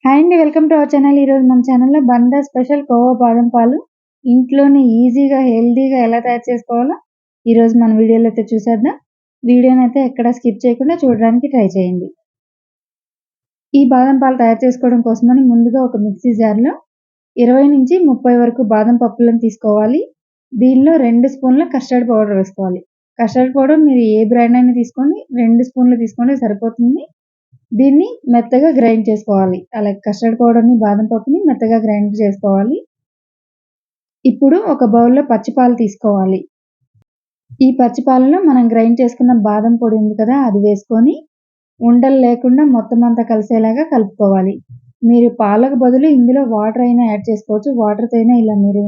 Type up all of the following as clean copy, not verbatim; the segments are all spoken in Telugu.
హాయ్ అండి. Welcome to our channel. ఈరోజు మన ఛానల్‌లో బందా స్పెషల్ కోవా బాదం పాలు ఇంట్లోనే ఈజీగా, హెల్తీగా ఎలా తయారు చేసుకోవాలో ఈరోజు మన వీడియోలో అయితే చూసేద్దాం. వీడియోనైతే ఎక్కడ స్కిప్ చేయకుండా చూడడానికి ట్రై చేయండి. ఈ బాదం పాలు తయారు చేసుకోవడం కోసమని ముందుగా ఒక మిక్సీ జార్‌లో 20-30 వరకు బాదం పప్పులను తీసుకోవాలి. దీనిలో 2 స్పూన్ల కస్టర్డ్ పౌడర్ వేసుకోవాలి. కస్టర్డ్ పౌడర్ మీరు ఏ బ్రాండ్ అయినా తీసుకోండి. 2 స్పూన్లు తీసుకోండి సరిపోతుంది. దీన్ని మెత్తగా గ్రైండ్ చేసుకోవాలి. అలాగే కస్టర్డ్ పౌడర్‌ని, బాదం పప్పుని మెత్తగా గ్రైండ్ చేసుకోవాలి. ఇప్పుడు ఒక బౌల్‌లో పచ్చి పాలు తీసుకోవాలి. ఈ పచ్చి పాలలో మనం గ్రైండ్ చేసుకున్న బాదం పొడి ఉంది కదా! అది వేసుకొని ఉండలు లేకుండా మొత్తం అంతా కలిసేలాగా కలుపుకోవాలి. మీరు పాలకు బదులు ఇందులో వాటర్ అయినా యాడ్ చేసుకోవచ్చు. వాటర్‌తో అయినా ఇలా మీరు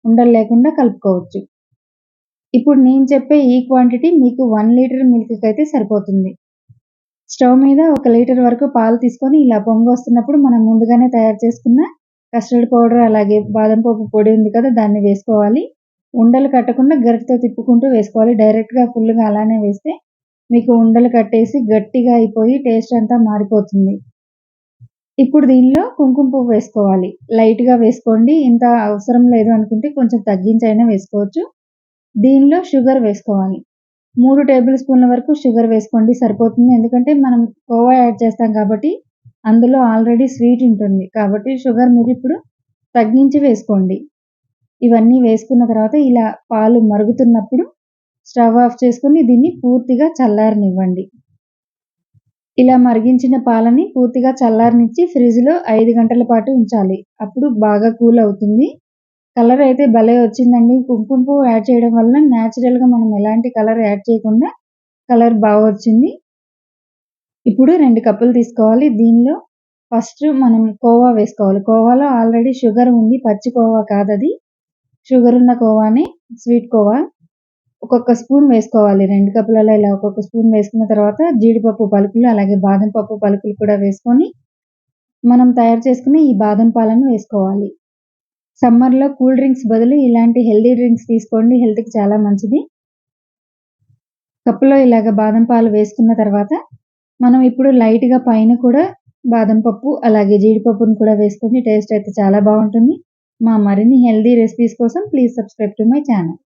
ఉండలు లేకుండా కలుపుకోవచ్చు. ఇప్పుడు నేను చెప్పే ఈ క్వాంటిటీ మీకు 1 లీటర్ మిల్క్‌కైతే సరిపోతుంది. స్టవ్ మీద 1 లీటర్ వరకు పాలు తీసుకొని ఇలా పొంగొస్తున్నప్పుడు మనం ముందుగానే తయారు చేసుకున్న కస్టర్డ్ పౌడర్ అలాగే బాదం పప్పు పొడి ఉంది కదా! దాన్ని వేసుకోవాలి. ఉండలు కట్టకుండా గరిటెతో తిప్పుకుంటూ వేసుకోవాలి. డైరెక్ట్‌గా ఫుల్‌గా అలానే వేస్తే మీకు ఉండలు కట్టేసి గట్టిగా అయిపోయి టేస్ట్ అంతా మారిపోతుంది. ఇప్పుడు దీనిలో కుంకుమ పువ్వు వేసుకోవాలి. లైట్‌గా వేసుకోండి. ఇంత అవసరం లేదు అనుకుంటే కొంచెం తగ్గించైనా వేసుకోవచ్చు. దీనిలో షుగర్ వేసుకోవాలి. 3 టేబుల్ స్పూన్ల వరకు షుగర్ వేసుకోండి సరిపోతుంది. ఎందుకంటే మనం కోవా యాడ్ చేస్తాం కాబట్టి అందులో ఆల్రెడీ స్వీట్ ఉంటుంది. కాబట్టి షుగర్ మీరిప్పుడు తగ్గించి వేసుకోండి. ఇవన్నీ వేసుకున్న తర్వాత ఇలా పాలు మరుగుతున్నప్పుడు స్టవ్ ఆఫ్ చేసుకొని దీన్ని పూర్తిగా చల్లారనివ్వండి. ఇలా మరిగించిన పాలని పూర్తిగా చల్లారనిచ్చి ఫ్రిడ్జ్‌లో 5 గంటల పాటు ఉంచాలి. అప్పుడు బాగా కూల్ అవుతుంది. కలర్ అయితే భలే వచ్చిందండి. కుంకుమ పువ్వు యాడ్ చేయడం వలన నేచురల్‌గా మనం ఎలాంటి కలర్ యాడ్ చేయకుండా కలర్ వచ్చింది. ఇప్పుడు 2 కప్పులు తీసుకోవాలి. దీనిలో ఫస్ట్ మనం కోవా వేసుకోవాలి. కోవాలో ఆల్రెడీ షుగర్ ఉంది. పచ్చి కోవా కాదది. షుగర్ ఉన్న కోవానే స్వీట్ కోవా. ఒక్కొక్క స్పూన్ వేసుకోవాలి. 2 కప్పులలో ఇలా ఒక్కొక్క స్పూన్ వేసుకున్న తర్వాత జీడిపప్పు పలుకులు అలాగే బాదం పప్పు పలుకులు కూడా వేసుకొని మనం తయారు చేసుకున్న ఈ బాదం పాలను వేసుకోవాలి. సమ్మర్‌లో కూల్ డ్రింక్స్ బదులు ఇలాంటి హెల్తీ డ్రింక్స్ తీసుకోండి. హెల్త్‌కి చాలా మంచిది. కప్పులో ఇలాగ బాదం పాలు వేసుకున్న తర్వాత మనం ఇప్పుడు లైట్‌గా పైన కూడా బాదం పప్పు అలాగే జీడిపప్పును కూడా వేసుకొని టేస్ట్ అయితే చాలా బావుంటుంది. మా మరిన్ని హెల్తీ రెసిపీస్ కోసం please subscribe to my channel.